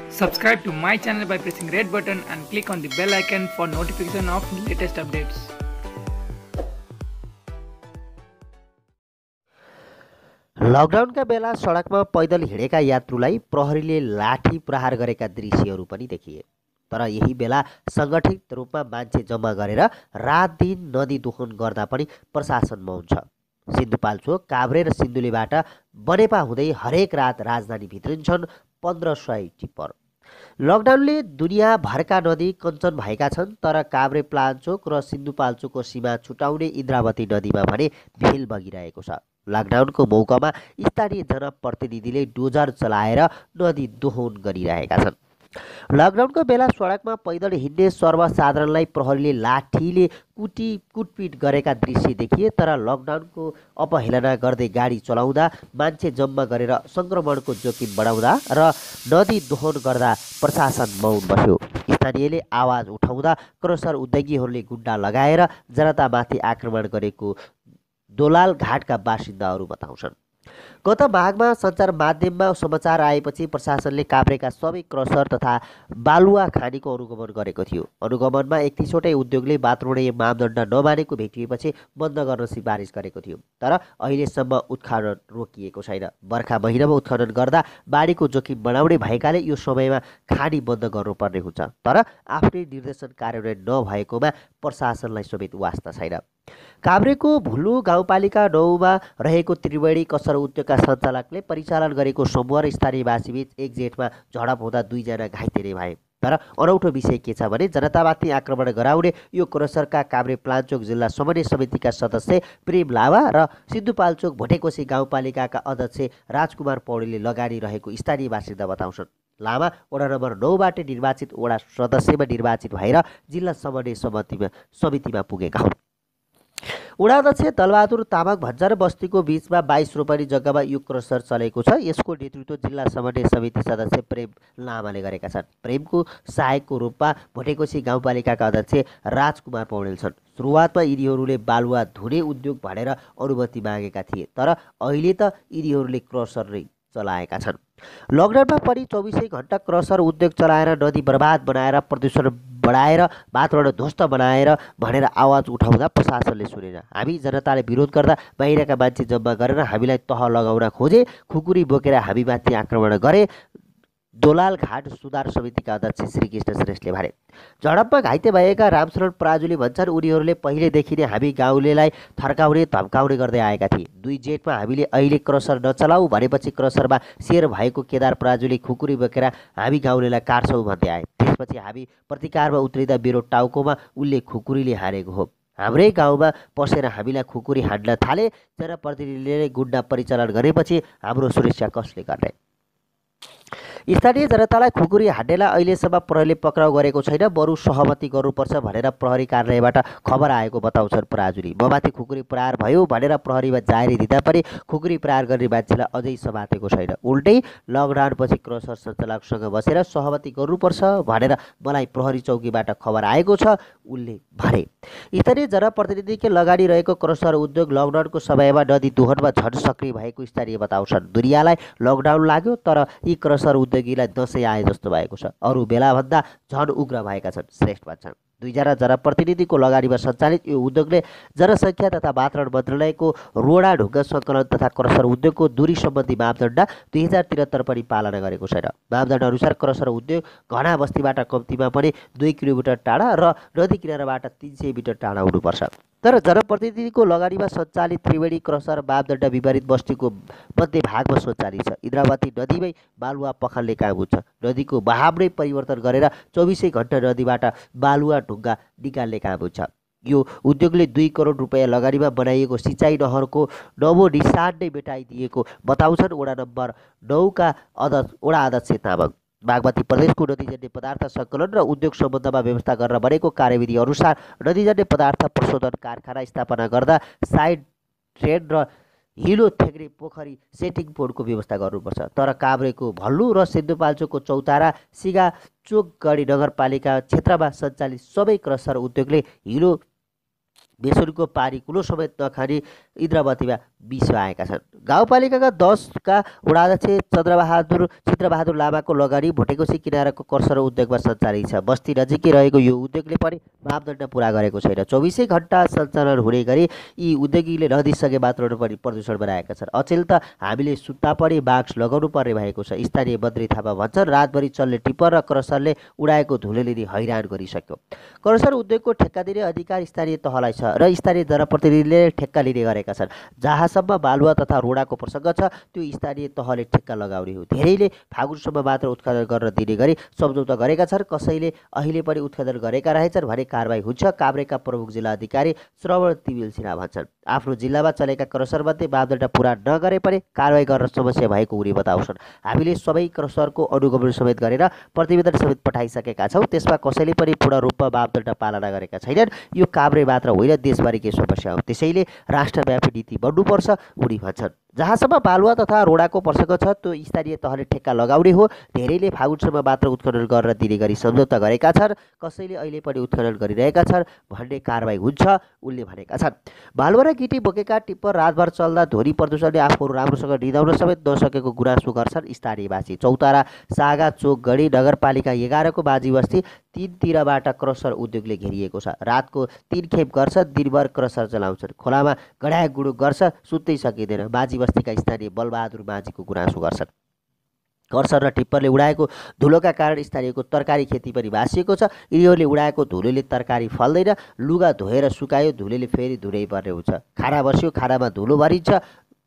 Subscribe to my channel by pressing red button and click on the bell icon for notification of latest updates. लकडाउनका बेला सडकमा पैदल हिँडेका यात्रुलाई प्रहरीले लाठी प्रहार गरेका दृश्यहरू पनि देखिए। तर यही बेला सङ्गठित रूपमा मान्छे जम्मा गरेर रात दिन नदी दोहन गर्दा पनि प्रशासन मौन छ। सिन्धुपाल्चोक, काभ्रे र सिन्धुलीबाट बनेपा हुँदै हरेक रात राजधानी भित्रिन्छन् 1500 टिप्पर। लकडाउनले दुनियाँभरका नदी कञ्चन भएका छन्, तर काभ्रे प्लाञ्चोक र सिन्धुपाल्चोकको सीमा छुटाउने इन्द्रावती नदीमा भने भेल बगिरहेको छ। लकडाउनको मौकामा स्थानीय जनप्रतिनिधिले डोजर चलाएर नदी दोहन गरिरहेका छन्। लकडाउनको बेला सडकमा पैदल हिँड्ने सर्वसाधारणलाई प्रहरीले लाठीले कुटपिट गरेका दृश्य देखिए। तर लकडाउनको अपहेलना गर्दै गाडी चलाउँदा, मान्छे जम्मा गरेर सङ्क्रमणको जोखिम बढाउँदा र नदी दोहन गर्दा प्रशासन मौन बस्यो। स्थानीयले आवाज उठाउँदा क्रसर उद्योगीहरूले गुड्डा लगाएर जनतामाथि आक्रमण गरेको दोलाल घाटका बासिन्दाहरू बताउँछन्। गत माघमा सञ्चार माध्यममा समाचार आएपछि प्रशासनले काभ्रेका सबै क्रसर तथा बालुवा खानीको अनुगमन गरेको थियो। अनुगमनमा 31वटै उद्योगले वातावरणीय मापदण्ड नमानेको भेटिएपछि बन्द गर्न सिफारिस गरेको थियो। तर अहिलेसम्म उत्खनन रोकिएको छैन। बर्खा महिनामा उत्खनन गर्दा बाढीको जोखिम बढाउने भएकाले यो समयमा खानी बन्द गर्नुपर्ने हुन्छ। तर आफ्नै निर्देशन कार्यान्वयन नभएकोमा प्रशासनलाई समेत वास्ता छैन। काभ्रेको भुल्लु गाउँपालिका 9मा रहेको त्रिवेणी कसर उद्योगका सञ्चालकले परिचालन गरेको समूह र स्थानीयवासीबीच एक जेठमा झडप हुँदा 2 जना घाइते नै भए। तर अनौठो विषय के छ भने जनतामाथि आक्रमण गराउने यो क्रसरका काभ्रे प्लाञ्चोक जिल्ला समन्वय समितिका सदस्य प्रेम लावा र सिन्धुपाल्चोक भोटेकोशी गाउँपालिकाका अध्यक्ष राजकुमार पौडेलले लगानी रहेको स्थानीय बासिन्दा बताउँछन्। लामा वडा नम्बर 9बाट निर्वाचित वडा सदस्यमा निर्वाचित भएर जिल्ला समन्वय समितिमा पुगेका हुन्। वडा अध्यक्ष दलबहादुर तामाङ भन्जर बस्तीको बीचमा 22 रोपनी जग्गामा यो क्रसर चलेको छ। यसको नेतृत्व जिल्ला समन्वय समिति सदस्य प्रेम लामाले गरेका छन्। प्रेमको सहायकको रूपमा भोटेकोशी गाउँपालिकाका अध्यक्ष राजकुमार पौडेल छन्। सुरुवातमा यिनीहरूले बालुवा धुने उद्योग भनेर अनुमति मागेका थिए, तर अहिले त यिनीहरूले क्रसर नै चलाएका छन्। लकडाउनमा पनि 24 घण्टा क्रसर उद्योग चलाएर नदी बर्बाद बनाएर प्रदूषण बढाएर वातावरण ध्वस्त बनाएर भनेर आवाज उठाउँदा प्रशासनले सुनेन। हामी जनताले विरोध गर्दा बाहिरका मान्छे जम्मा गरेर हामीलाई तह लगाउन खोजे, खुकुरी बोकेर हामीमाथि आक्रमण गरे, दोलाल घाट सुधार समितिका अध्यक्ष श्रीकृष्ण श्रेष्ठले भने। झडपमा घाइते भएका रामशरण पराजुली भन्छन्, उनीहरूले पहिलेदेखि नै हामी गाउँलेलाई थर्काउने धम्काउने गर्दै आएका थिए। 2 जेठमा हामीले अहिले क्रसर नचलाऊ भनेपछि क्रसरमा शेर भएको केदार पराजुली खुकुरी बोकेर हामी गाउँलेलाई काट्छौँ भन्दै आए। त्यसपछि हामी प्रतिकारमा उत्रिँदा मेरो टाउकोमा उनले खुकुरीले हानेको हो। हाम्रै गाउँमा पसेर हामीलाई खुकुरी हान्न थाले। जनप्रतिनिधिले गुन्डा परिचालन गरेपछि हाम्रो सुरक्षा कसले गर्ने? स्थानीय जनतालाई खुकुरी हान्नेलाई अहिलेसम्म प्रहरीले पक्राउ गरेको छैन। बरु सहमति गर्नुपर्छ भनेर प्रहरी कार्यालयबाट खबर आएको बताउँछन् पराजुली। ममाथि खुकुरी प्रहार भयो भनेर प्रहरीमा जाहेरी दिँदा पनि खुकुरी प्रहार गर्ने मान्छेलाई अझै समातेको छैन। उल्टै लकडाउनपछि क्रसर सञ्चालकसँग बसेर सहमति गर्नुपर्छ भनेर मलाई प्रहरी चौकीबाट खबर आएको छ, उनले भने। स्थानीय जनप्रतिनिधिले लगानी रहेको क्रसर उद्योग लकडाउनको समयमा नदी दोहनमा झन् सक्रिय भएको स्थानीय बताउँछन्। दुनियाँलाई लकडाउन लाग्यो, तर यी क्रसर उद्योगीलाई दसैँ आए जस्तो भएको छ। अरू बेलाभन्दा झन् उग्र भएका छन्, श्रेष्ठ भन्छन्। 2 जना जनप्रतिनिधिको लगानीमा सञ्चालित यो उद्योगले जनसङ्ख्या तथा वातावरण मन्त्रालयको रोडा ढुङ्गा सङ्कलन तथा क्रसर उद्योगको दूरी सम्बन्धी मापदण्ड 2073 पनि पालना गरेको छैन। मापदण्ड अनुसार क्रसर उद्योग घना बस्तीबाट कम्तीमा पनि 2 किलोमिटर टाढा र नदी किनाराबाट 300 मिटर टाढा हुनुपर्छ। तर जनप्रतिनिधिको लगानीमा सञ्चालित त्रिवेणी क्रसर मापदण्ड विपरीत बस्तीको मध्य भागमा सञ्चालित छ। इन्द्रावती नदीमै बालुवा पखाल्ने काम हुन्छ। नदीको बहाव नै परिवर्तन गरेर 24 घण्टा नदीबाट बालुवा ढुङ्गा निकाल्ने काम हुन्छ। यो उद्योगले 2 करोड रुपियाँ लगानीमा बनाइएको सिँचाइ नहरको नवो निशान नै मेटाइदिएको बताउँछन् वडा नम्बर 9का वडा अध्यक्ष तामाङ। बागमती प्रदेशको नदीजन्य पदार्थ सङ्कलन र उद्योग सम्बन्धमा व्यवस्था गरेर बनेको कार्यविधि अनुसार नदीजन्य पदार्थ प्रशोधन कारखाना स्थापना गर्दा साइड ट्रेन र हिलो थेग्रे पोखरी सेटिङ पोन्डको व्यवस्था गर्नुपर्छ। तर काभ्रेको भल्लु र सिन्धुपाल्चोकको चौतारा सिगाचोकगढी नगरपालिका क्षेत्रमा सञ्चालित सबै क्रसर उद्योगले हिलो बेसुनको पानी कुलो समेत नखाने इन्द्रावतीमा 20 आएका छन्। गाउँपालिकाका 10 का वडाध्यक्ष चित्रबहादुर लामाको लगानी भुटेकोसी किनाराको कर्सर उद्योगमा सञ्चालित छ। बस्ती नजिकै रहेको यो उद्योगले पनि मापदण्ड पुरा गरेको छैन। 24 घण्टा सञ्चालन हुने गरी यी उद्योगीले नदिइसके मात्र पनि प्रदूषण बनाएका छन्। अचेल त हामीले सुत्ता पनि मास्क लगाउनु पर्ने भएको छ। स्थानीय बद्री थापा भन्छन् रातभरि चल्ने टिप्पर र क्रसरले उडाएको धुलोले नि हैरान गरिसक्यो। क्रसर उद्योगको ठेक्का दिने अधिकार स्थानीय तहलाई छ र स्थानीय जनप्रतिनिधिले ठेक्का लिने गरेका छन्। जहाँसम्म बालुवा तथा रोडाको प्रसङ्ग छ त्यो स्थानीय तहले ठेक्का लगाउने हो। धेरैले फागुनसम्म मात्र उत्पादन गर्न दिने गरी सम्झौता गरेका छन्। कसैले अहिले पनि उत्पादन गरेका रहेछन् भने कारबाही हुन्छ। काभ्रेका प्रमुख जिल्ला अधिकारी श्रवण तिमिल सिन्हा भन्छन् आफ्नो जिल्लामा चलेका क्रसरमध्ये मापदण्ड पुरा नगरे पनि कारबाही गर्न समस्या भएको उनी बताउँछन्। हामीले सबै क्रसरको अनुगमन समेत गरेर प्रतिवेदन समेत पठाइसकेका छौँ। त्यसमा कसैले पनि पूर्ण रूपमा मापदण्ड पालना गरेका छैनन्। यो काभ्रे मात्र होइन देशभरिकै समस्या हो। त्यसैले राष्ट्रव्यापी नीति बन्नुपर्छ उनी भन्छन्। जहाँसम्म बालुवा तथा रोडाको प्रसङ्ग छ त्यो स्थानीय तहले ठेक्का लगाउने हो। धेरैले फागुनसम्म मात्र उत्खनन गर्न दिने गरी सम्झौता गरेका छन्। कसैले अहिले पनि उत्खनन गरिरहेका छन् भन्ने कारबाही हुन्छ उनले भनेका छन्। बालुवा र गिटी बोकेका टिप्पर रातभर चल्दा ध्वनि प्रदूषणले आफूहरू राम्रोसँग निदाउन समेत नसकेको गुनासो गर्छन् स्थानीयवासी। चौतारा सागा चोक गढी नगरपालिका 11 को बाजी बस्ती 3तिरबाट क्रसर उद्योगले घेरिएको छ। रातको 3 खेप गर्छ, दिनभर क्रसर चलाउँछन्। खोलामा गढाए गुडुक गर्छ, सुत्तै सकिँदैन। बाजी बस्तीका स्थानीय बलबहादुर माझीको गुनासो गर्छन्। क्रसर र टिप्परले उडाएको धुलोका कारण स्थानीयको तरकारी खेती पनि भाँसिएको छ। यिनीहरूले उडाएको धुलोले तरकारी फल्दैन। लुगा धोएर सुकायो, धुलोले फेरि धुनै पर्ने हुन्छ। खाना बस्यो, खानामा धुलो भरिन्छ।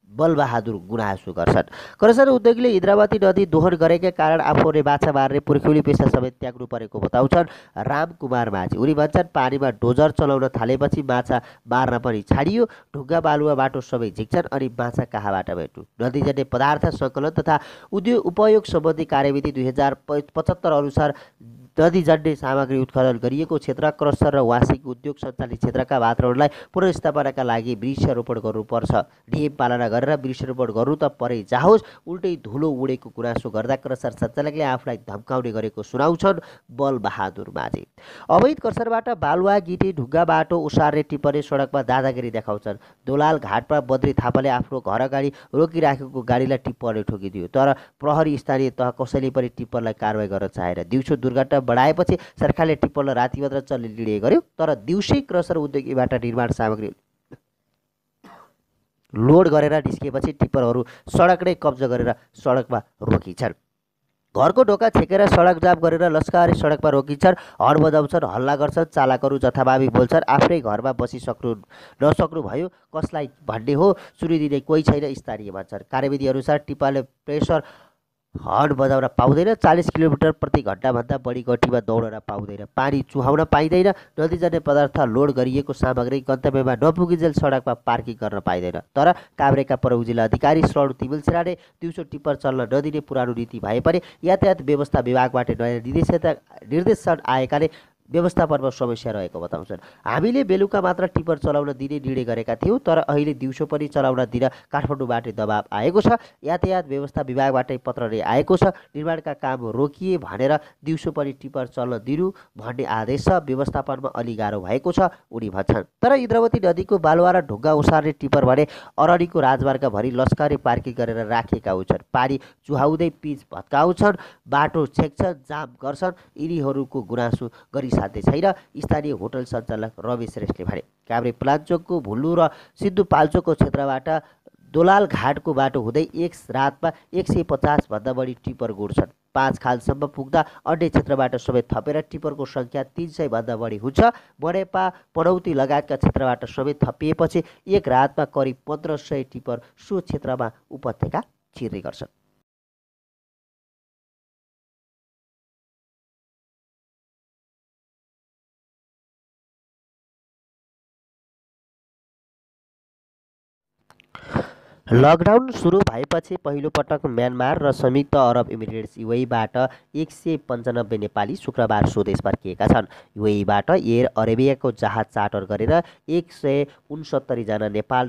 बलबहादुर गुनासो गर्छन्। क्रसर उद्योगले इन्द्रावती नदी दोहन गरेका कारण आफूले माछा मार्ने पुर्ख्यौली पेसा समेत त्याग्नु परेको बताउँछन् रामकुमार माझी। उनी भन्छन् पानीमा डोजर चलाउन थालेपछि माछा मार्न पनि छाडियो। ढुङ्गा बालुवा बाटो सबै झिक्छन् अनि माछा कहाँबाट भेट्नु। नदीजन्य पदार्थ सङ्कलन तथा उद्योग उपयोग सम्बन्धी कार्यविधि 2075 अनुसार नदीजन्य सामग्री उत्खनन गरिएको क्षेत्र क्रसर र वासिङ उद्योग सञ्चालित क्षेत्रका वातावरणलाई पुनर्स्थापनाका लागि वृक्षारोपण गर्नुपर्छ। नियम पालना गरेर वृक्षारोपण गर्नु त परै जाओस्, उल्टै धुलो उडेको गुनासो गर्दा क्रसर सञ्चालकले आफूलाई धम्काउने गरेको सुनाउँछन् बलबहादुर माझी। अवैध क्रसरबाट बालुवा गिटी ढुङ्गा बाटो ओसार्ने टिप्परले सडकमा दादागिरी देखाउँछन्। दोलाल घाटमा बद्री थापाले आफ्नो घर अगाडि रोकिराखेको गाडीलाई टिप्परले ठोकिदियो। तर प्रहरी स्थानीय तह कसैले पनि टिप्परलाई कारवाही गर्न चाहेन। दिउँसो दुर्घटना बढाएपछि सरकारले टिप्परलाई राति मात्र चल्ने निर्णय गर्यो। तर दिउँसै क्रसर उद्योगीबाट निर्माण सामग्री लोड गरेर निस्किएपछि टिप्परहरू सडक नै कब्जा गरेर सडकमा रोकिन्छन्। घरको ढोका छेकेर सडक जाम गरेर लस्करी सडकमा रोकिन्छन्। हर्न बजाउँछन्, हल्ला गर्छन्। चालकहरू जथाभावी बोल्छन्। आफ्नै घरमा बसिसक्नु नसक्नु भयो कसलाई भन्ने हो, सुनिदिने कोही छैन स्थानीय भन्छन्। कार्यविधि अनुसार टिप्परले प्रेसर हर्न बजाउन पाउँदैन। 40 किलोमिटर प्रति घण्टाभन्दा बढी गतिमा दौडन पाउँदैन। पानी चुहाउन पाइँदैन। नदीजन्य पदार्थ लोड गरिएको सामग्री गन्तव्यमा नपुगिन्जेल सडकमा पार्किङ गर्न पाइँदैन। तर काभ्रेका प्रमुख जिल्ला अधिकारी श्रवण तिमिल सिन्हाले दिउँसो टिप्पर चल्न नदिने पुरानो नीति भए पनि यातायात व्यवस्था विभागबाट नयाँ निर्देशन आएकाले व्यवस्थापनमा समस्या रहेको बताउँछन्। हामीले बेलुका मात्र टिप्पर चलाउन दिने निर्णय गरेका थियौँ, तर अहिले दिउँसो पनि चलाउन दिन काठमाडौँबाट दबाब आएको छ। यातायात व्यवस्था विभागबाटै पत्र नै आएको छ। निर्माणका काम रोकिए भनेर दिउँसो पनि टिप्पर चल्न दिनु भन्ने आदेश छ। व्यवस्थापनमा अलि गाह्रो भएको छ उनी भन्छन्। तर इन्द्रावती नदीको बालुवा र ढुङ्गा ओसार्ने टिप्पर भने अरनिको राजमार्गभरि लस्करी पार्किङ गरेर राखेका हुन्छन्। पानी चुहाउँदै पिच भत्काउँछन्, बाटो छेक्छन्, जाम गर्छन्। यिनीहरूको गुनासो गरी साध्य छैन स्थानीय होटल सञ्चालक रमेश श्रेष्ठले भने। काभ्रे प्लान्चोकको भुल्लु र सिद्धुपाल्चोकको क्षेत्रबाट दोलाल घाटको बाटो हुँदै एक रातमा 150 भन्दा बढी टिप्पर गुड्छन्। 5 खालसम्म पुग्दा अन्य क्षेत्रबाट समेत थपेर टिप्परको सङ्ख्या 300 भन्दा बढी हुन्छ। बनेपा पनौती लगायतका क्षेत्रबाट समेत थपिएपछि एक रातमा करिब 1500 टिप्पर सो क्षेत्रमा उपत्यका छिर्ने गर्छन्। लकडाउन सुरु भएपछि पहिलोपटक म्यानमार र संयुक्त अरब इमिरेट्स युएईबाट 195 नेपाली शुक्रबार स्वदेश फर्किएका छन्। युएईबाट एयर अरेबियाको जहाज चार्टर गरेर 169 जना नेपाल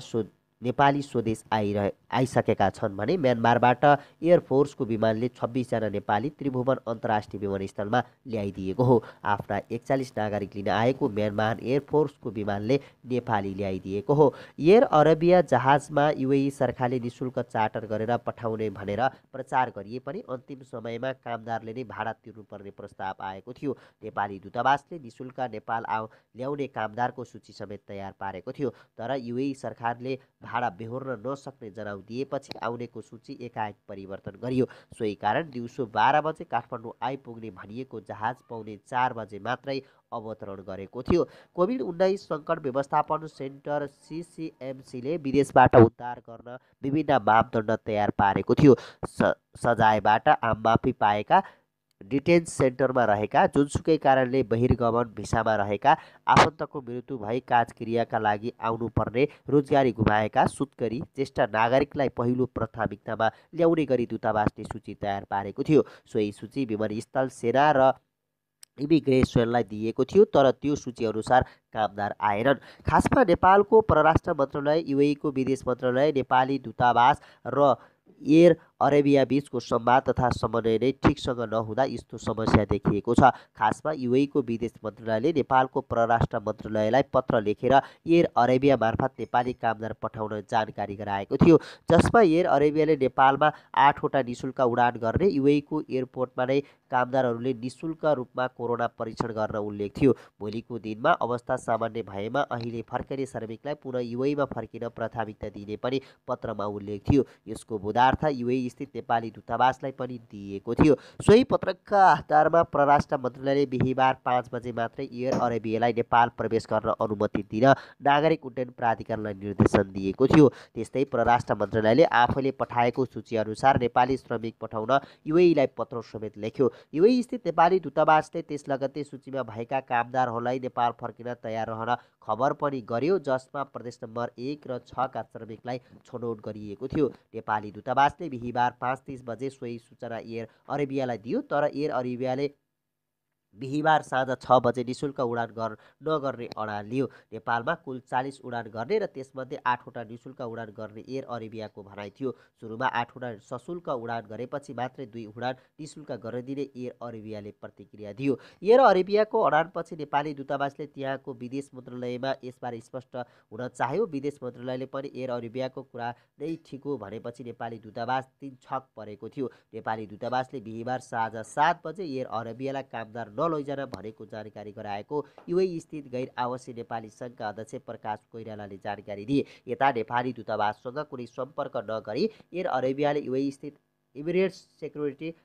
नेपाली स्वदेश आइसकेका छन् भने म्यानमारबाट एयरफोर्सको विमानले 26 जना नेपाली त्रिभुवन अन्तर्राष्ट्रिय विमानस्थलमा ल्याइदिएको हो। आफ्ना 41 नागरिक लिन आएको म्यानमार एयरफोर्सको विमानले नेपाली ल्याइदिएको हो। एयर अरेबिया जहाजमा युएई सरकारले निशुल्क चार्टर गरेर पठाउने भनेर प्रचार गरिए पनि अन्तिम समयमा कामदारले नै भाडा तिर्नुपर्ने प्रस्ताव आएको थियो। नेपाली दूतावासले निशुल्क नेपाल ल्याउने कामदारको सूची समेत तयार पारेको थियो, तर युएई सरकारले भाडा बेहोर्न नसक्ने जनाउ दिएपछि आउनेको सूची एकाएक परिवर्तन गरियो। सोही कारण दिउँसो 12 बजे काठमाडौँ आइपुग्ने भनिएको जहाज पाउने 4 बजे मात्रै अवतरण गरेको थियो। कोभिड-19 सङ्कट व्यवस्थापन सेन्टर CCMCले विदेशबाट उद्धार गर्न विभिन्न मापदण्ड तयार पारेको थियो। सजायबाट आम माफी पाएका, डिटेन्स सेन्टरमा रहेका, जुनसुकै कारणले बहिर्गमन भिसामा रहेका, आफन्तको मृत्यु भई काजक्रियाका लागि आउनुपर्ने, रोजगारी गुमाएका, सुत्करी, ज्येष्ठ नागरिकलाई पहिलो प्राथमिकतामा ल्याउने गरी दूतावासले सूची तयार पारेको थियो। सोही सूची विमानस्थल, सेना र इमिग्रेसनलाई दिएको थियो, तर त्यो सूचीअनुसार कामदार आएनन्। खासमा नेपालको परराष्ट्र मन्त्रालय, युएईको विदेश मन्त्रालय, नेपाली दूतावास र एयर अरेबिया बीचको संवाद तथा समन्वय नै ठिकसँग नहुँदा यस्तो समस्या देखिएको छ। खासमा युएईको विदेश मन्त्रालयले नेपालको परराष्ट्र मन्त्रालयलाई पत्र लेखेर एयर अरेबिया मार्फत नेपाली कामदार पठाउन जानकारी गराएको थियो, जसमा एयर अरेबियाले नेपालमा 8 वटा निशुल्क उडान गर्ने, युएईको एयरपोर्टमा नै कामदारहरूले निशुल्क रूपमा कोरोना परीक्षण गर्न उल्लेख थियो। भोलिको दिनमा अवस्था सामान्य भएमा अहिले फर्किने श्रमिकलाई पुनः युएईमा फर्किन प्राथमिकता दिने पनि पत्रमा उल्लेख थियो। यसको बुधार्थ युएई स्थित नेपाली दूतावासलाई पनि दिएको थियो। सोही पत्रका आधारमा परराष्ट्र मन्त्रालयले बिहिबार 5 बजे मात्रै एयर अरेबियालाई नेपाल प्रवेश गर्न अनुमति दिन नागरिक उड्डयन प्राधिकरणलाई निर्देशन दिएको थियो। त्यस्तै परराष्ट्र मन्त्रालयले आफैले पठाएको सूचीअनुसार नेपाली श्रमिक पठाउन युएईलाई पत्र समेत लेख्यो। युएई स्थित नेपाली दूतावासले त्यस लगत्तै सूचीमा भएका कामदारहरूलाई नेपाल फर्किन तयार रहन खबर पनि गर्यो, जसमा प्रदेश नम्बर 1 र 6 का श्रमिकलाई छनौट गरिएको थियो। नेपाली दूतावासले बिहिबार 5:30 बजे सोही सूचना एयर अरेबियालाई दियो, तर एयर अरेबियाले बिहिबार साँझ 6 बजे निशुल्क उडान नगर्ने अडान लियो। नेपालमा कुल 40 उडान गर्ने र त्यसमध्ये 8 वटा निशुल्क उडान गर्ने एयर अरेबियाको भनाइ थियो। सुरुमा 8 वटा सशुल्क उडान गरेपछि मात्रै 2 उडान निशुल्क गरिदिने एयर अरेबियाले प्रतिक्रिया दियो। एयर अरेबियाको अडानपछि नेपाली दूतावासले त्यहाँको विदेश मन्त्रालयमा यसबारे स्पष्ट हुन चाह्यो। विदेश मन्त्रालयले पनि एयर अरेबियाको कुरा नै ठिक हो भनेपछि नेपाली दूतावास 3 छक परेको थियो। नेपाली दूतावासले बिहिबार साँझ 7 बजे एयर अरेबियालाई कामदार नलैजान भनेको जानकारी गराएको युएई स्थित गैर आवासीय नेपाली सङ्घका अध्यक्ष प्रकाश कोइरालाले जानकारी दिए। यता नेपाली दूतावाससँग कुनै सम्पर्क नगरी एयर अरेबियाले युएई स्थित इमिरेट्स सेक्युरिटी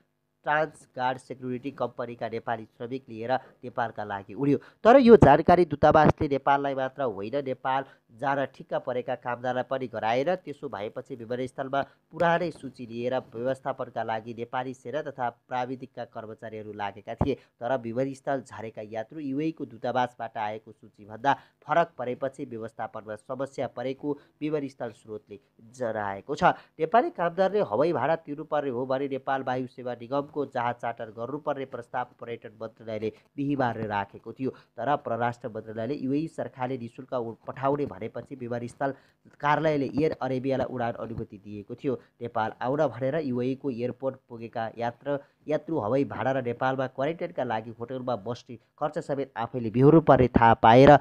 ट्रान्सगार्ड सेक्युरिटी कम्पनीका नेपाली श्रमिक लिएर नेपालका लागि उड्यो। तर यो जानकारी दूतावासले नेपाललाई मात्र होइन, नेपाल जान ठिक्क परेका कामदारलाई पनि गराएन। त्यसो भएपछि विमानस्थलमा पुरानै सूची लिएर व्यवस्थापनका लागि नेपाली सेना तथा प्राविधिकका कर्मचारीहरू लागेका थिए, तर विमानस्थल झरेका यात्रु युएईको दूतावासबाट आएको सूचीभन्दा फरक परेपछि व्यवस्थापनमा समस्या परेको विमानस्थल स्रोतले जनाएको छ। नेपाली कामदारले हवाई भाडा तिर्नुपर्ने हो भने नेपाल वायु सेवा निगमको जहाज चार्टर गर्नुपर्ने प्रस्ताव पर्यटन मन्त्रालयले बिहिबार राखेको थियो, तर परराष्ट्र मन्त्रालयले युएई सरकारले निशुल्क पठाउने भनेपछि विमानस्थल कार्यालयले एयर अरेबियालाई उडान अनुमति दिएको थियो। नेपाल आउन भनेर युएईको एयरपोर्ट पुगेका यात्रु हवाई भाडा र नेपालमा क्वारेन्टाइनका लागि होटलमा बस्ने खर्च समेत आफैले बिहोर्नुपर्ने थाहा पाएर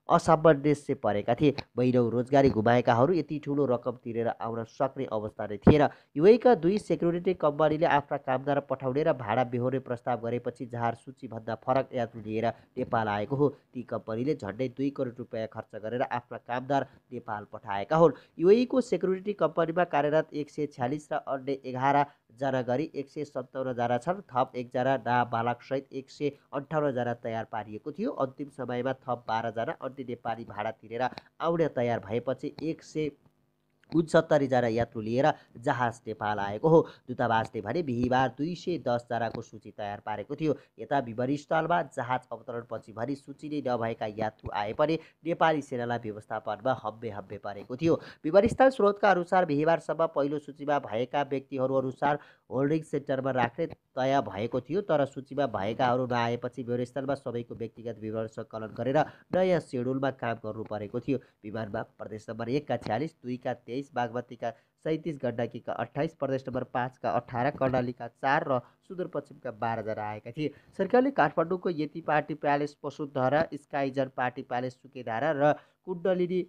असामञ्जस्य परेका थिए। महिनौँ रोजगारी गुमाएकाहरू यति ठुलो रकम तिरेर आउन सक्ने अवस्था नै थिएन। युएईका 2 सेक्युरिटी कम्पनीले आफ्ना कामदार पठाउने र भाडा बेहोर्ने प्रस्ताव गरेपछि जहाज सूचीभन्दा फरक यात्रु लिएर नेपाल आएको हो। ती कम्पनीले झन्डै 2 करोड रुपियाँ खर्च गरेर आफ्ना कामदार नेपाल पठाएका हुन्। युएईको सेक्युरिटी कम्पनीमा कार्यरत 146 र अन्य 11 जना गरी 157 जना छन्। थप 1 जना नाबालकसहित 158 जना तयार पारिएको थियो। अन्तिम समयमा थप 12 जना अन्य नेपाली भाडा तिरेर आउन तयार भएपछि 69 जना यात्रु लिएर जहाज नेपाल आएको हो। दूतावासले भने बिहिबार 210 जनाको सूची तयार पारेको थियो। यता विमानस्थलमा जहाज अवतरणपछि भने सूची नै नभएका यात्रु आए पनि नेपाली सेनालाई व्यवस्थापनमा हब्बे परेको थियो। विमानस्थल स्रोतका अनुसार बिहिबारसम्म पहिलो सूचीमा भएका व्यक्तिहरू अनुसार होल्डिङ सेन्टरमा राख्ने तय भएको थियो, तर सूचीमा भएकाहरू नआएपछि विमानस्थलमा सबैको व्यक्तिगत विवरण सङ्कलन गरेर नयाँ सेड्युलमा काम गर्नु परेको थियो। विमानमा प्रदेश नम्बर 1 का 46, 2 का 23, बागमतीका 37, गण्डकीका 28, प्रदेश नम्बर 5 का 18, कर्णालीका 4 र सुदूरपश्चिमका 12 जना आएका थिए। सरकारले काठमाडौँको Yeti party palace Basundhara, Skyzer party palace Sukedhara र कुण्डलिनी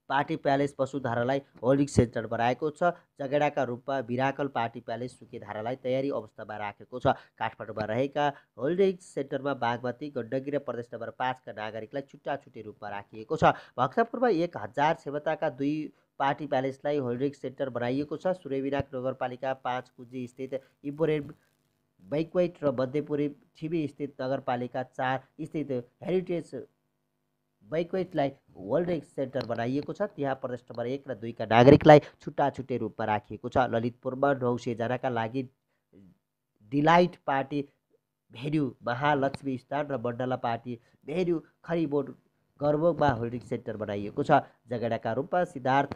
पार्टी प्यालेस वसुन्धरालाई होल्डिङ सेन्टर बनाएको छ। जगेडाका रूपमा मिराकल पार्टी प्यालेस सुकेधारालाई तयारी अवस्थामा राखेको छ। काठमाडौँमा रहेका होल्डिङ सेन्टरमा बागमती, गण्डकी र प्रदेश नम्बर 5 का नागरिकलाई छुट्टा-छुट्टै रूपमा राखिएको छ। भक्तपुरमा 1000 क्षमताका 2 पार्टी प्यालेसलाई होल्डिङ सेन्टर बनाइएको छ। सूर्यविनायक नगरपालिका 5 कुजी स्थित इम्पोरियम बैक्वेट र मध्यपुरी ठिमी स्थित नगरपालिका 4 स्थित हेरिटेज बैक्वेटलाई होल्डिङ सेन्टर बनाइएको छ। त्यहाँ प्रदेश नम्बर 1 र 2 का नागरिकलाई छुट्टा-छुट्टै रूपमा राखिएको छ। ललितपुरमा 900 जनाका लागि delight party venue Mahalaxmi Sthan र मण्डला पार्टी भेन्यू खरिबोड गर्भोगमा होल्डिङ सेन्टर बनाइएको छ। जगेडाका रूपमा सिद्धार्थ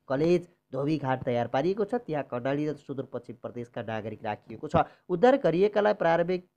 कलेज धोबीघाट तयार पारिएको छ। त्यहाँ कर्णाली र सुदूरपश्चिम प्रदेशका नागरिक राखिएको छ। उद्धार गरिएकालाई प्रारम्भिक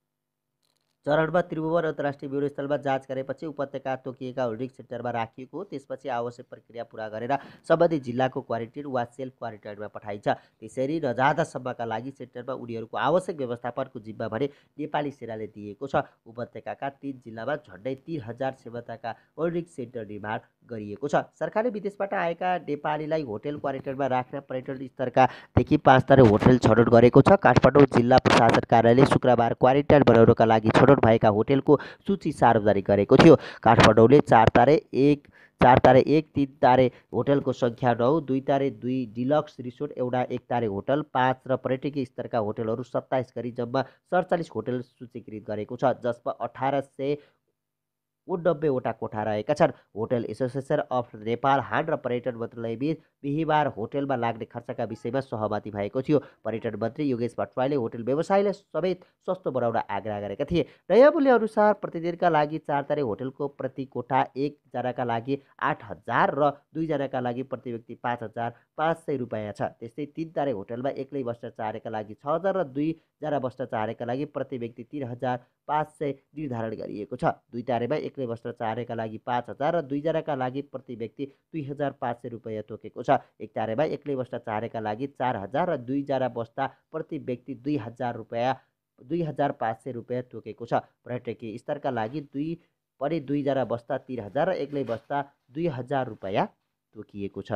चरणमा त्रिभुवन अन्तर्राष्ट्रिय विमानस्थलमा जाँच गरेपछि उपत्यका तोकिएका होल्डिङ सेन्टरमा राखिएको हो। त्यसपछि आवश्यक प्रक्रिया पूरा गरेर सम्बन्धित जिल्लाको क्वारेन्टाइन वा सेल्फ क्वारेन्टाइनमा पठाइन्छ। त्यसरी नजाँदासम्मका लागि सेन्टरमा उनीहरूको आवश्यक व्यवस्थापनको जिम्मा भने नेपाली सेनाले दिएको छ। उपत्यकाका 3 जिल्लामा झन्डै 3000 क्षमताका होल्डिङ सेन्टर निर्माण गरिएको छ। सरकारले विदेशबाट आएका नेपालीलाई होटल क्वारेन्टाइनमा राख्न पर्यटन स्तरकादेखि 5 स्तरीय होटल छनौट गरेको छ। काठमाडौँ जिल्ला प्रशासन कार्यालयले शुक्रबार क्वारेन्टाइन बनाउनका लागि छनौट भएका होटलको सूची सार्वजनिक गरेको थियो। काठमाडौँले 4 तारे 1, 3 तारे होटलको सङ्ख्या 9, 2 तारे 2 डिलक्स रिसोर्ट, एउटा 1 तारे होटल 5 र पर्यटकीय स्तरका होटलहरू 27 गरी जम्मा 47 होटल सूचीकृत गरेको छ, जसमा 1889 वटा कोठा रहेका छन्। होटल एसोसिएसन अफ नेपाल हाट र पर्यटन मन्त्रालयबीच बिहिबार होटलमा लाग्ने खर्चका विषयमा सहमति भएको थियो। पर्यटन मन्त्री योगेश भट्टराईले होटल व्यवसायलाई समेत सस्तो बनाउन आग्रह गरेका थिए। नयाँ मूल्यअनुसार प्रतिदिनका लागि 4 तारे होटलको प्रति कोठा 1 जनाका लागि 8000 र 2 जनाका लागि प्रति व्यक्ति 5500 रुपियाँ छ। त्यस्तै 3 तारे होटलमा एक्लै बस्न चाहेका लागि 6000 र 2 जना बस्न चाहेका लागि प्रति व्यक्ति 3500 निर्धारण गरिएको छ। 2 तारेमा एक्लै बस्न चाहेका लागि 5000 र 2 जनाका लागि प्रति व्यक्ति 2500 रुपियाँ तोकेको छ। 1 तारेमा एक्लै बस्न चाहेका लागि 4000 र 2 जना बस्दा प्रति व्यक्ति 2500 रुपियाँ तोकेको छ। पर्यटकीय स्तरका लागि 2 जना बस्दा 3000 र एक्लै बस्दा 2000 रुपियाँ तोकिएको छ।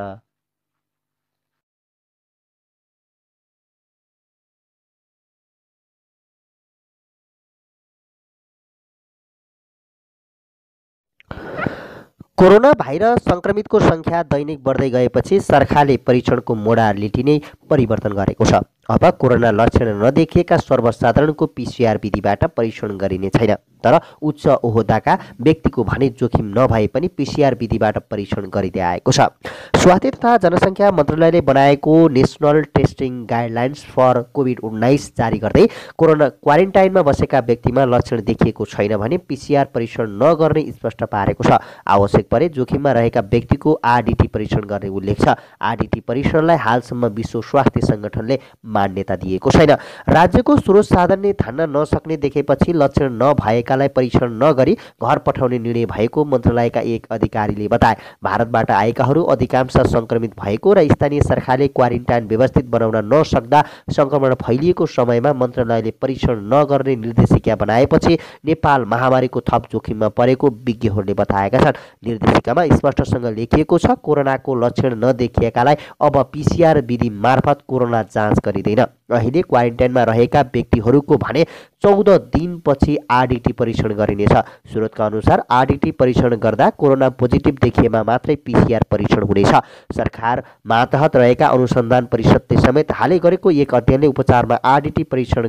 कोरोना भाइरस सङ्क्रमितको सङ्ख्या दैनिक बढ्दै गएपछि सरकारले परीक्षणको मोडालिटी नै परिवर्तन गरेको छ। अब कोरोना लक्षण नदेखिएका सर्वसाधारणको पिसिआर विधिबाट परीक्षण गरिने छैन, तर उच्च ओहदाका व्यक्तिको भने जोखिम नभए पनि पिसिआर विधिबाट परीक्षण गरिँदै आएको छ। स्वास्थ्य तथा जनसङ्ख्या मन्त्रालयले बनाएको नेसनल टेस्टिङ गाइडलाइन्स फर कोभिड-19 जारी गर्दै कोरोना क्वारेन्टाइनमा बसेका व्यक्तिमा लक्षण देखिएको छैन भने पिसिआर परीक्षण नगर्ने स्पष्ट पारेको छ। आवश्यक परे जोखिममा रहेका व्यक्तिको आरडिटी परीक्षण गर्ने उल्लेख छ। आरडिटी परीक्षणलाई हालसम्म विश्व स्वास्थ्य सङ्गठनले मान्यता दिएको छैन। राज्यको स्रोत साधन नै धान्न नसक्ने देखेपछि लक्षण नभएकालाई परीक्षण नगरी घर पठाउने निर्णय भएको मन्त्रालयका एक अधिकारीले बताए। भारतबाट आएकाहरू अधिकांश सङ्क्रमित भएको र स्थानीय सरकारले क्वारेन्टाइन व्यवस्थित बनाउन नसक्दा सङ्क्रमण फैलिएको समयमा मन्त्रालयले परीक्षण नगर्ने निर्देशिका बनाएपछि नेपाल महामारीको थप जोखिममा परेको विज्ञहरूले बताएका छन्। निर्देशिकामा स्पष्टसँग लेखिएको छ, कोरोनाको लक्षण नदेखिएकालाई अब पिसिआर विधि मार्फत कोरोना जाँच गरिँदैन। अहिले क्वारेन्टाइनमा रहेका व्यक्तिहरूको भने 14 दिनपछि आरडिटी परीक्षण गरिनेछ। स्रोतका अनुसार आरडिटी परीक्षण गर्दा कोरोना पोजिटिभ देखिएमा मात्रै पिसिआर परीक्षण हुनेछ। सरकार मातहत रहेका अनुसन्धान परिषदले समेत हालै गरेको एक अध्ययनले उपचारमा आरडिटी परीक्षण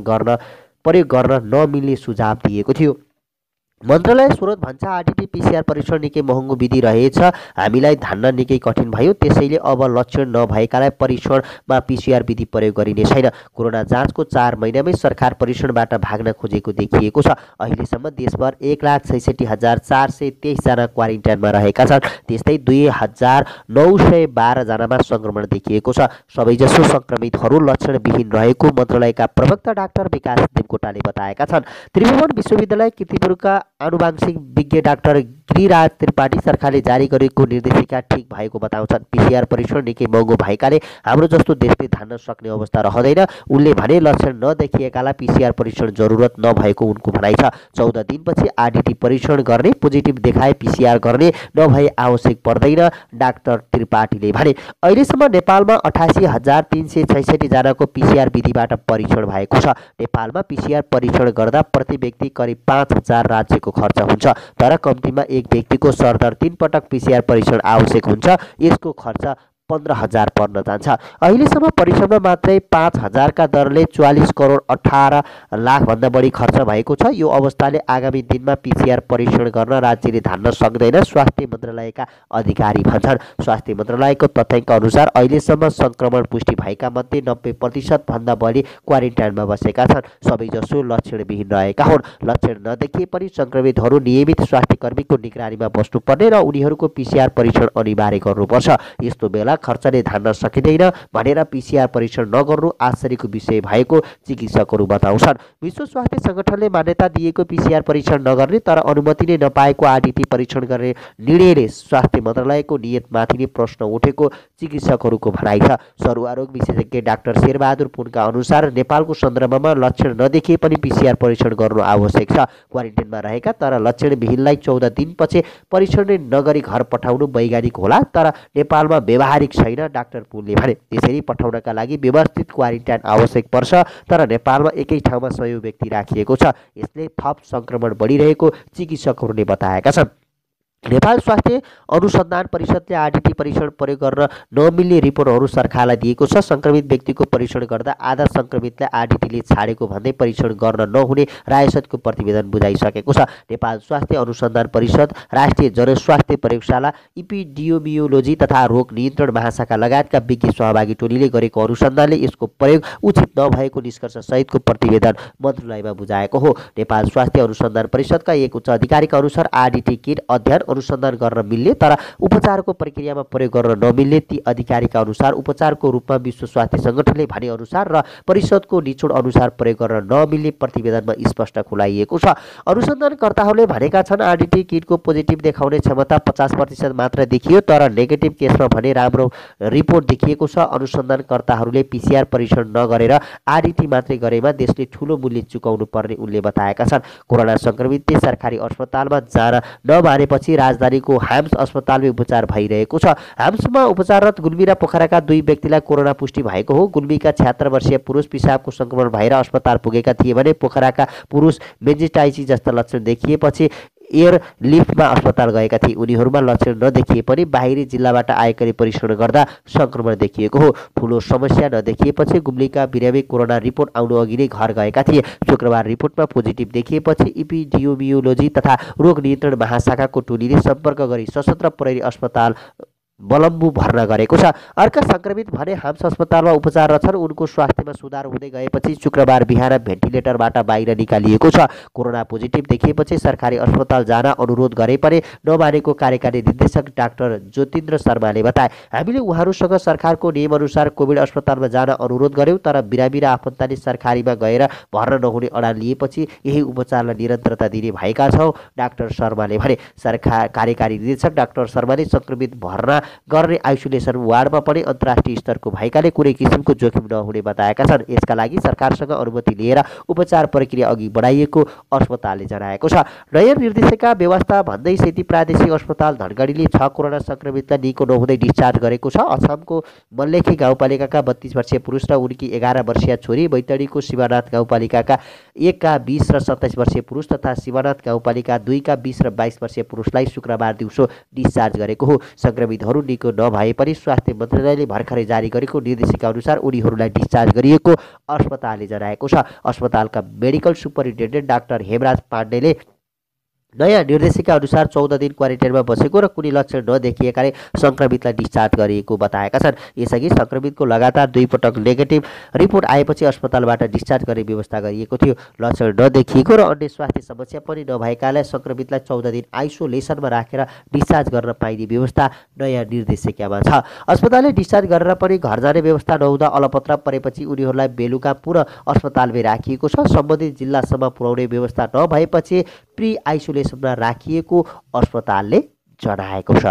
प्रयोग गर्न नमिल्ने सुझाव दिएको थियो। मन्त्रालय स्रोत भन्छ आरटिटी पिसिआर परीक्षण निकै महँगो विधि रहेछ, हामीलाई धान्न निकै कठिन भयो, त्यसैले अब लक्षण नभएकालाई परीक्षणमा पिसिआर विधि प्रयोग गरिने छैन। कोरोना जाँचको 4 महिनामै सरकार परीक्षणबाट भाग्न खोजेको देखिएको छ। अहिलेसम्म देशभर 1,66,423 जना क्वारेन्टाइनमा रहेका छन्। त्यस्तै 2,912 जनामा सङ्क्रमण देखिएको छ। सबैजसो सङ्क्रमितहरू लक्षणविहीन रहेको मन्त्रालयका प्रवक्ता डाक्टर विकास देवकोटाले बताएका छन्। त्रिभुवन विश्वविद्यालय कीर्तिपुरका आनुवांशिक विज्ञ डाक्टर गिरिराज त्रिपाठी सरकारले जारी गरेको निर्देशिका ठिक भएको बताउँछन्। पिसिआर परीक्षण निकै महँगो भएकाले हाम्रो जस्तो देशले धान्न सक्ने अवस्था रहँदैन। उनले भने लक्षण नदेखिएकालाई पिसिआर परीक्षण जरुरत नभएको उनको भनाइ छ। 14 दिनपछि आरटिटी परीक्षण गर्ने, पोजिटिभ देखाए पिसिआर गर्ने नभए आवश्यक पर्दैन, डाक्टर त्रिपाठीले भने। अहिलेसम्म नेपालमा 88,366 जनाको पिसिआर विधिबाट परीक्षण भएको छ। नेपालमा पिसिआर परीक्षण गर्दा प्रति व्यक्ति करिब 5,000 राज्यको खर्च हुन्छ। तर कम्तीमा एक व्यक्तिको सरदर 3 पटक पिसिआर परीक्षण आवश्यक हुन्छ। यसको खर्च 15,000 पर्न जान्छ। अहिलेसम्म परीक्षणमा मात्रै 5,000 का दरले 44 करोड 18 लाख भन्दा बढी खर्च भएको छ। यो अवस्थाले आगामी दिनमा पिसिआर परीक्षण गर्न राज्यले धान्न सक्दैन, स्वास्थ्य मन्त्रालयका अधिकारी भन्छन्। स्वास्थ्य मन्त्रालयको तथ्याङ्क अनुसार अहिलेसम्म सङ्क्रमण पुष्टि भएका मध्ये 90% भन्दा बढी क्वारेन्टाइनमा बसेका छन्। सबैजसो लक्षणविहीन रहेका हुन्। लक्षण नदेखिए पनि सङ्क्रमितहरू नियमित स्वास्थ्य कर्मीको निगरानीमा बस्नुपर्ने र उनीहरूको पिसिआर परीक्षण अनिवार्य गर्नुपर्छ। यस्तो बेला खर्चले धान्न सकिँदैन भनेर पिसिआर परीक्षण नगर्नु आश्चर्यको विषय भएको चिकित्सकहरू बताउँछन्। विश्व स्वास्थ्य सङ्गठनले मान्यता दिएको पिसिआर परीक्षण नगर्ने तर अनुमति नै नपाएको आरटिटी परीक्षण गर्ने निर्णयले स्वास्थ्य मन्त्रालयको नियतमाथि नै प्रश्न उठेको चिकित्सकहरूको भनाइ छ। सरुवारोग विशेषज्ञ डाक्टर शेरबहादुर पुनका अनुसार नेपालको सन्दर्भमा लक्षण नदेखिए पनि पिसिआर परीक्षण गर्नु आवश्यक छ। क्वारेन्टाइनमा रहेका तर लक्षणविहीनलाई 14 दिनपछि परीक्षण नै नगरी घर पठाउनु वैज्ञानिक होला, तर नेपालमा व्यवहारिक छैन, डाक्टर पुनले भने। त्यसैले पठाउनका लागि व्यवस्थित क्वारेन्टाइन आवश्यक पर्छ, तर नेपालमा एकै ठाउँमा 100 व्यक्ति राखिएको छ। यसले थप सङ्क्रमण बढिरहेको चिकित्सकहरूले बताएका छन्। नेपाल स्वास्थ्य अनुसन्धान परिषदले आरटिटी परीक्षण प्रयोग गर्न नमिल्ने रिपोर्टहरू सरकारलाई दिएको छ। सङ्क्रमित व्यक्तिको परीक्षण गर्दा आधा सङ्क्रमितलाई आरटिटीले छाडेको भन्दै परीक्षण गर्न नहुने रायसतको प्रतिवेदन बुझाइसकेको छ। नेपाल स्वास्थ्य अनुसन्धान परिषद, राष्ट्रिय जनस्वास्थ्य प्रयोगशाला, इपिडियोमियोलोजी तथा रोग नियन्त्रण महाशाखा लगायतका विज्ञ सहभागी टोलीले गरेको अनुसन्धानले यसको प्रयोग उचित नभएको निष्कर्ष सहितको प्रतिवेदन मन्त्रालयमा बुझाएको हो। नेपाल स्वास्थ्य अनुसन्धान परिषदका एक उच्च अधिकारीका अनुसार आरटिटी किट अध्ययन अनुसन्धान गर्न मिल्ने तर उपचारको प्रक्रियामा प्रयोग गर्न नमिल्ने ती अधिकारीका अनुसार उपचारको रूपमा विश्व स्वास्थ्य सङ्गठनले भने अनुसार र परिषदको निचोड अनुसार प्रयोग गर्न नमिल्ने प्रतिवेदनमा स्पष्ट खुलाइएको छ। अनुसन्धानकर्ताहरूले भनेका छन् आरटिटी किटको पोजिटिभ देखाउने क्षमता 50% मात्र देखियो, तर नेगेटिभ केसमा भने राम्रो रिपोर्ट देखिएको छ। अनुसन्धानकर्ताहरूले पिसिआर परीक्षण नगरेर आरटिटी मात्रै गरेमा देशले ठूलो मूल्य चुकाउनु पर्ने उनले बताएका छन्। कोरोना सङ्क्रमितले सरकारी अस्पतालमा जान नमानेपछि राजधानीको हाम्स अस्पतालमै उपचार भइरहेको छ। हाम्समा उपचाररत गुल्मी र पोखराका 2 व्यक्तिलाई कोरोना पुष्टि भएको हो। गुल्मीका 76 वर्षीय पुरुष पिसाबको सङ्क्रमण भएर अस्पताल पुगेका थिए भने पोखराका पुरुष मेन्जिटाइसिस जस्ता लक्षण देखिएपछि एयर लिफ्टमा अस्पताल गएका थिए। उनीहरूमा लक्षण नदेखिए पनि बाहिरी जिल्लाबाट आएकाले परीक्षण गर्दा सङ्क्रमण देखिएको हो। ठुलो समस्या नदेखिएपछि गुम्लीका बिरामी कोरोना रिपोर्ट आउनु अघि नै घर गएका थिए। शुक्रबार रिपोर्टमा पोजिटिभ देखिएपछि इपिडियोमियोलोजी तथा रोग नियन्त्रण महाशाखाको टोलीले सम्पर्क गरी सशस्त्र प्रहरी अस्पताल बलम्बु भर्ना गरेको छ। अर्का सङ्क्रमित भने हाम्स अस्पतालमा उपचाररत छन्। उनको स्वास्थ्यमा सुधार हुँदै गएपछि शुक्रबार बिहान भेन्टिलेटरबाट बाहिर निकालिएको छ। कोरोना पोजिटिभ देखिएपछि सरकारी अस्पताल जान अनुरोध गरे पनि नमानेको कार्यकारी निर्देशक डाक्टर ज्योतिन्द्र शर्माले बताए। हामीले उहाँहरूसँग सरकारको नियमअनुसार कोभिड अस्पतालमा जान अनुरोध गर्यौँ, तर बिरामी र आफन्तले सरकारीमा गएर भर्ना नहुने अडान लिएपछि यही उपचारलाई निरन्तरता दिने भएका छौँ, डाक्टर शर्माले भने। सरकार कार्यकारी निर्देशक डाक्टर शर्माले सङ्क्रमित भर्ना गर्ने आइसोलेसन वार्डमा पनि अन्तर्राष्ट्रिय स्तरको भएकाले कुनै किसिमको जोखिम नहुने बताएका छन्। यसका लागि सरकारसँग अनुमति लिएर उपचार प्रक्रिया अघि बढाइएको अस्पतालले जनाएको छ। नयाँ निर्देशिका व्यवस्था भन्दै सेती प्रादेशिक अस्पताल धनगढीले 6 कोरोना सङ्क्रमितलाई निको नहुँदै डिस्चार्ज गरेको छ। असमको मल्लेखी गाउँपालिकाका 32 वर्षीय पुरुष र उनकी 11 वर्षीय छोरी, बैतडीको शिवनाथ गाउँपालिकाका 1 का 20 र 27 वर्षीय पुरुष तथा शिवनाथ गाउँपालिका 2 का 20 र 22 वर्षीय पुरुषलाई शुक्रबार दिउँसो डिस्चार्ज गरेको हो। सङ्क्रमितहरू निको नभए पनि स्वास्थ्य मन्त्रालयले भर्खरै जारी गरेको निर्देशिका अनुसार उनीहरूलाई डिस्चार्ज गरिएको अस्पतालले जनाएको छ। अस्पतालका मेडिकल सुपरिन्टेन्डेन्ट डाक्टर हेमराज पाण्डेले नयाँ निर्देशिका अनुसार 14 दिन क्वारेन्टाइनमा बसेको र कुनै लक्षण नदेखिएकाले सङ्क्रमितलाई डिस्चार्ज गरिएको बताएका छन्। यसअघि सङ्क्रमितको लगातार 2 पटक नेगेटिभ रिपोर्ट आएपछि अस्पतालबाट डिस्चार्ज गर्ने व्यवस्था गरिएको थियो। लक्षण नदेखिएको र अन्य स्वास्थ्य समस्या पनि नभएकाले सङ्क्रमितलाई 14 दिन आइसोलेसनमा राखेर डिस्चार्ज गर्न पाइने व्यवस्था नयाँ निर्देशिकामा छ। अस्पतालले डिस्चार्ज गरेर पनि घर जाने व्यवस्था नहुँदा अलपत्र परेपछि उनीहरूलाई बेलुका पुनः अस्पतालमै राखिएको छ। सम्बन्धित जिल्लासम्म पुर्याउने व्यवस्था नभएपछि प्री आइसोलेसनमा राखिएको अस्पतालले जनाएको छ।